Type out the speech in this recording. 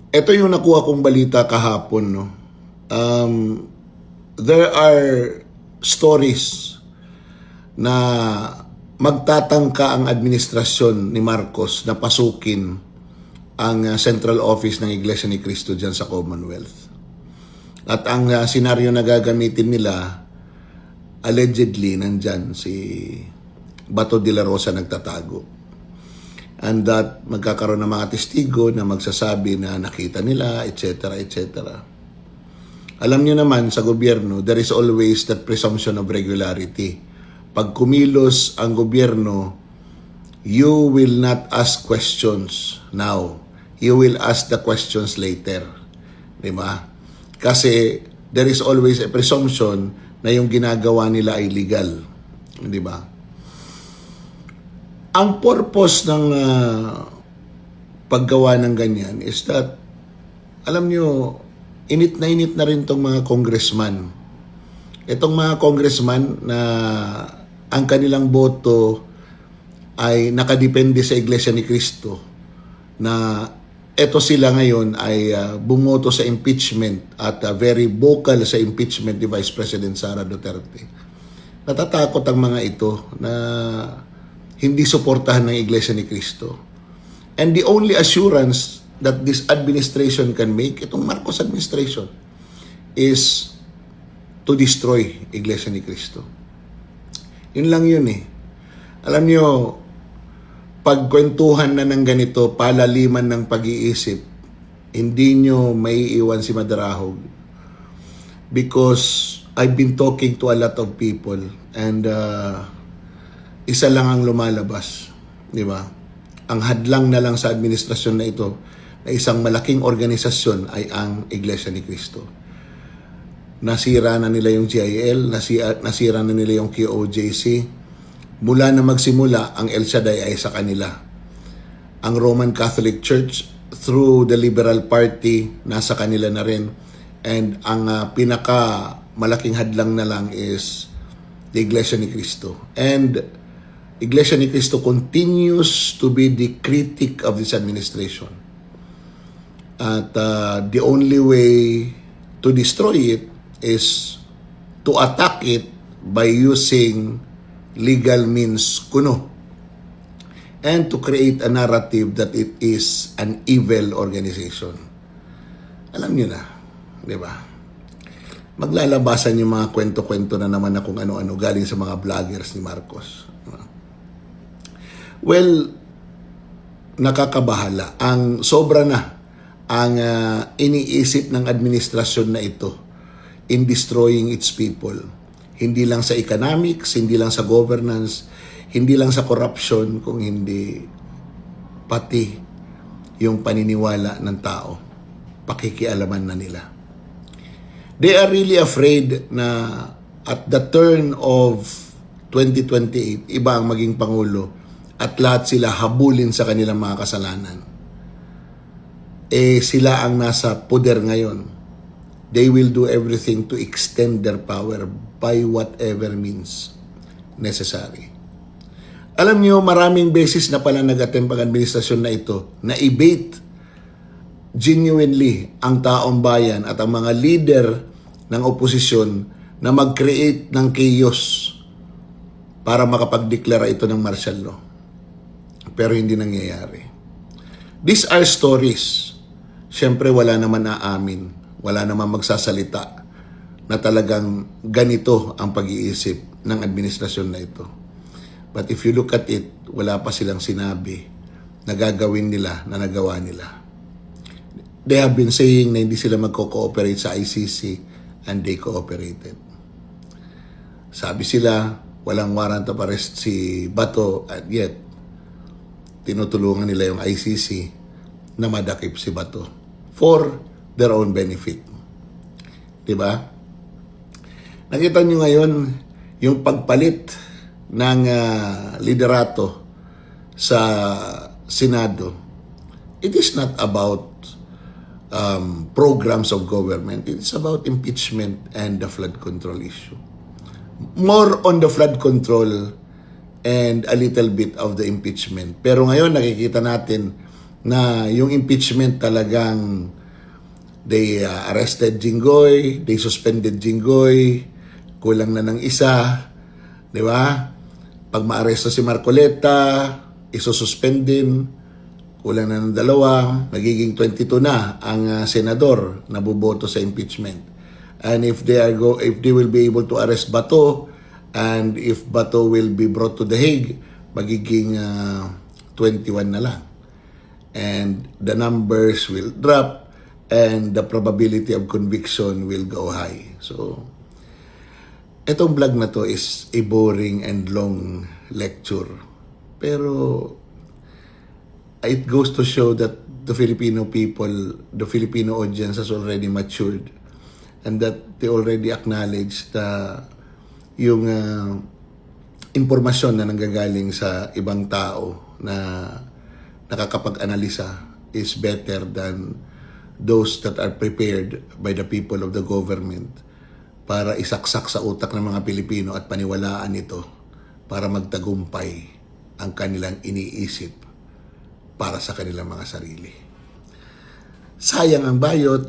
Ito yung nakuha kong balita kahapon, no. There are stories na magtatangka ang administrasyon ni Marcos na pasukin ang central office ng Iglesia ni Cristo dyan sa Commonwealth. At ang senaryo na gagamitin nila, allegedly, nandyan si Bato de la Rosa nagtatago. And that magkakaroon ng mga testigo na magsasabi na nakita nila, etc., etc. Alam niyo naman, sa gobyerno, there is always that presumption of regularity. Pag kumilos ang gobyerno, you will not ask questions now. You will ask the questions later. Diba? Kasi there is always a presumption na yung ginagawa nila ay legal. Diba? Ang purpose ng paggawa ng ganyan is that, alam nyo, init na rin tong mga congressman. Itong mga congressman na ang kanilang boto ay nakadepende sa Iglesia ni Cristo, na eto sila ngayon ay bumoto sa impeachment at very vocal sa impeachment ni Vice President Sara Duterte. Natatakot ang mga ito na hindi suportahan ng Iglesia ni Cristo. And the only assurance that this administration can make, itong Marcos administration, is to destroy Iglesia ni Cristo. Yun lang yun eh. Alam nyo, pagkwentuhan na ng ganito, palaliman ng pag-iisip, hindi nyo maiiwan si Madarahog. Because I've been talking to a lot of people and isa lang ang lumalabas. Di ba? Ang hadlang na lang sa administrasyon na ito, na isang malaking organisasyon ay ang Iglesia ni Cristo. Nasira na nila yung GIL, nasira na nila yung QOJC. Mula na magsimula, ang El Shaddai ay sa kanila. Ang Roman Catholic Church, through the Liberal Party, nasa kanila na rin. And ang pinaka malaking hadlang na lang is the Iglesia ni Cristo. And Iglesia ni Cristo continues to be the critic of this administration. At the only way to destroy it is to attack it by using legal means kuno, and to create a narrative that it is an evil organization. Alam niyo na, di ba? Maglalabasan yung mga kwento-kwento na naman na kung ano-ano galing sa mga vloggers ni Marcos. Well, nakakabahala. Ang sobra na ang iniisip ng administrasyon na ito in destroying its people. Hindi lang sa economics, hindi lang sa governance, hindi lang sa corruption, kung hindi pati yung paniniwala ng tao. Pakikialaman na nila. They are really afraid na at the turn of 2028, iba ang maging Pangulo at lahat sila habulin sa kanilang mga kasalanan. Sila ang nasa poder ngayon. They will do everything to extend their power by whatever means necessary. Alam niyo, maraming beses na pala nag-attempt ang administrasyon na ito na i-bait genuinely ang taong bayan at ang mga leader ng oposisyon na mag-create ng chaos para makapag-deklara ito ng martial law. Pero hindi nangyayari. These are stories. Siyempre, wala naman aamin. Wala naman magsasalita na talagang ganito ang pag-iisip ng administrasyon na ito. But if you look at it, wala pa silang sinabi na gagawin nila, na nagawa nila. They have been saying na hindi sila magko-cooperate sa ICC and they cooperated. Sabi sila, walang warrant of arrest si Bato at yet tinutulungan nila yung ICC na madakip si Bato for their own benefit. Diba? Nakita nyo ngayon yung pagpalit ng liderato sa Senado. It is not about programs of government. It is about impeachment and the flood control issue. More on the flood control and a little bit of the impeachment. Pero ngayon nakikita natin na yung impeachment talagang they arrested Jinggoy, they suspended Jinggoy, kulang na ng isa, di ba? Pag maaresto si Marcoleta, isususpend din, kulang na ng dalawa, magiging 22 na ang senador na boboto sa impeachment. And if they will be able to arrest Bato, and if Bato will be brought to The Hague, magiging 21 na lang. And the numbers will drop and the probability of conviction will go high. So, etong vlog na to is a boring and long lecture. Pero, it goes to show that the Filipino people, the Filipino audience has already matured and that they already acknowledge the yung impormasyon na nanggagaling sa ibang tao na nakakapag-analisa is better than those that are prepared by the people of the government para isaksak sa utak ng mga Pilipino at paniwalaan ito para magtagumpay ang kanilang iniisip para sa kanilang mga sarili. Sayang ang bayot.